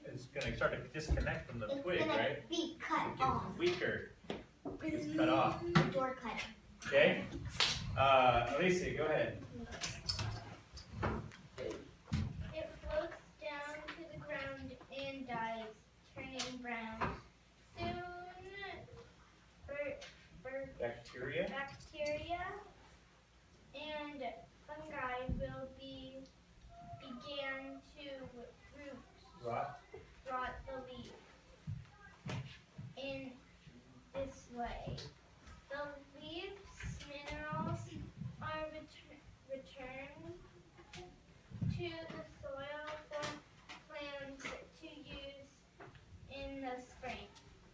it's gonna start to disconnect from the twig, right? It's gonna be cut It off. gets weaker. It's cut off. Door cut. Okay. Alicia, go ahead. It floats down to the ground and dies, turning brown. Soon, Bacteria. bacteria and fungi will begin to Rot. rot the leaf. In this way, the leaf's minerals are returned to the soil for plants to use in the spring.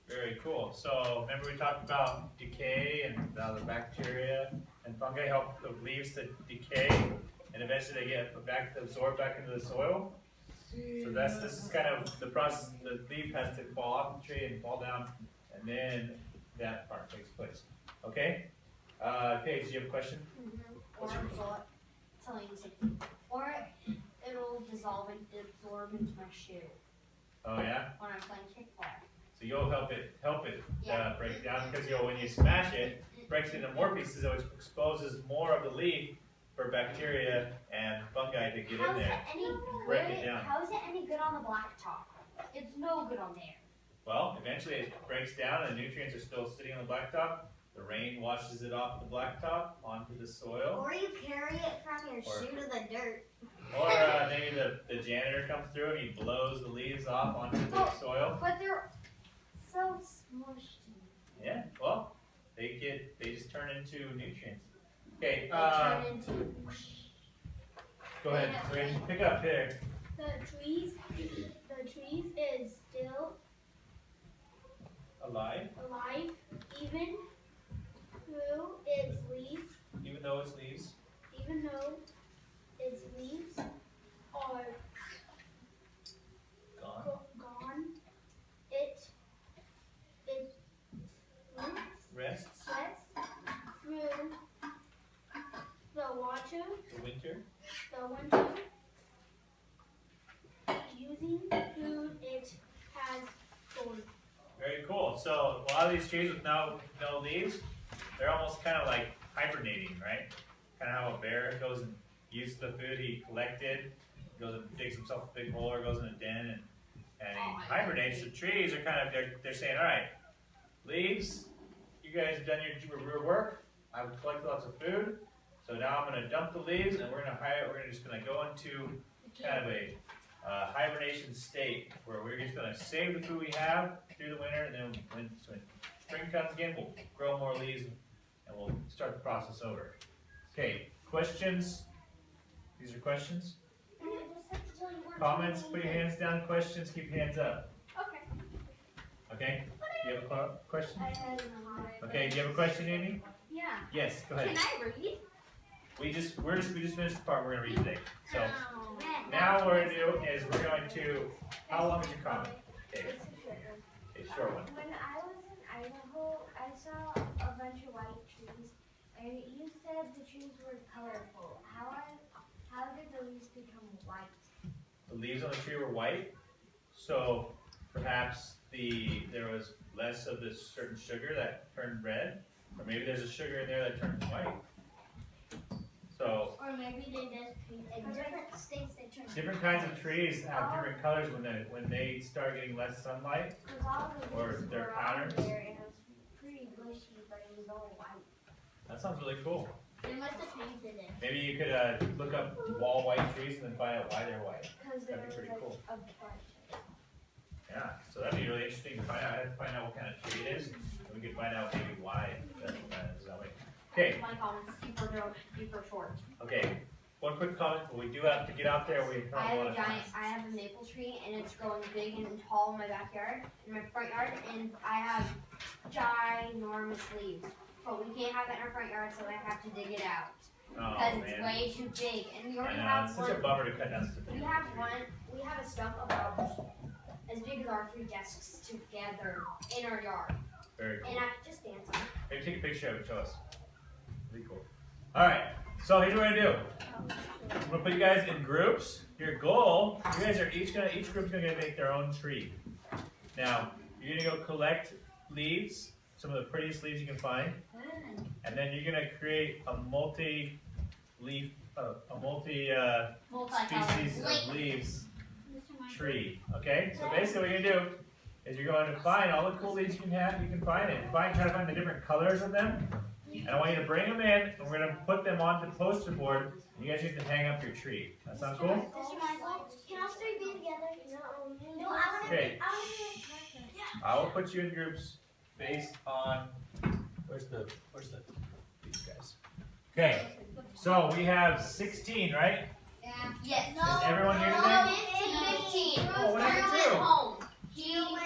Very cool. So remember we talked about decay and how the bacteria and fungi help the leaves to decay, and eventually they get absorbed back into the soil. So this is kind of the process. The leaf has to fall off the tree and fall down, and then that part takes place. Okay. Paige, do you have a question? What's your Or it'll dissolve and absorb into my shoe Oh yeah. when I'm playing kickball. So you'll help it Yeah. break down, because when you smash it, it breaks into more pieces, which exposes more of the leaf for bacteria and fungi to get in there. Break it down. How is it any good on the blacktop? It's no good on there. Well, eventually it breaks down and the nutrients are still sitting on the blacktop. The rain washes it off the blacktop onto the soil. Or you carry it from your shoe to the dirt. Or maybe the janitor comes through and he blows the leaves off onto the soil. But they're so smushy. Yeah, well, they just turn into nutrients. Okay, They turn into go ahead, Brandon, pick up here. The trees is still Alive, alive even through its leaves, even though it's leaves. even though its leaves are Gone. gone. It Rests. sweats through the water, The winter. the winter, using the food it has stored. Very cool. So a lot of these trees with no leaves, they're almost kind of like hibernating, right? Kind of how a bear goes and uses the food he collected, goes and digs himself a big hole or goes in a den and he hibernates. The trees are kind of they're saying, all right, leaves, you guys have done your work. I've collected lots of food, so now I'm going to dump the leaves and we're just going to go into kind of a hibernation state where we're just going to save the food we have through the winter, and then when spring comes again, we'll grow more leaves and we'll start the process over. Okay, questions? These are questions? Comments? Put your hands down. Questions? Keep your hands up. Okay. Okay? Do you have a question? I had Okay, do you have a question, Amy? Yeah. Yes, go ahead. Can I read? We just finished the part we're going to read today. So Oh. now what we're going to do is we're going to, how long is your comment? Okay, a short one. When I was in Idaho, I saw a bunch of white trees, and you said the trees were colorful. How did the leaves become white? The leaves on the tree were white, so perhaps there was less of this certain sugar that turned red, or maybe there's a sugar in there that turns white. So Or maybe they just In different states they turn. different kinds of trees have different colors when they start getting less sunlight. Because all the Or leaves their were on patterns? there, and it was pretty bushy, but it was all white. That sounds really cool. they must have painted it. Maybe you could look up wall white trees and then find out why they're white. Because there That'd be was pretty like cool. a bunch. Yeah, so that'd be really interesting to find out. I have to find out what kind of tree it is, and we could find out maybe why that is that way. Okay, My comment's super short. okay. One quick comment, but we do have to get out there. We I have a lot have of time. I have a maple tree and it's growing big and tall in my backyard, in my front yard, and I have ginormous leaves. But we can't have it in our front yard, so I have to dig it out. Oh Because it's man, way too big. And we I already know, have it's such a one. bummer to cut down such a We big have tree. we have a stump about as big as our 3 desks together in our yard. Very cool. And I could just dance on it. Maybe take a picture of it, show us. Pretty cool. Alright, so here's what we're gonna do. I'm gonna put you guys in groups. Your goal, you guys are each group's gonna make their own tree. Now, you're gonna go collect leaves, some of the prettiest leaves you can find, and then you're gonna create a multi-leaf, species of leaves tree. Okay? So basically what you're gonna do is you're going to find all the cool leaves you can find it. Try to find the different colors of them. And I want you to bring them in, and we're gonna put them on the poster board. And you guys need to hang up your tree. That sound cool? Mr. Michael, can all three be together? No, I want to Okay. be. I will put you in groups based on where's these guys. Okay. So we have 16, right? Yes. Is everyone here today? 15. Oh, what happened Drew to went you? home. He went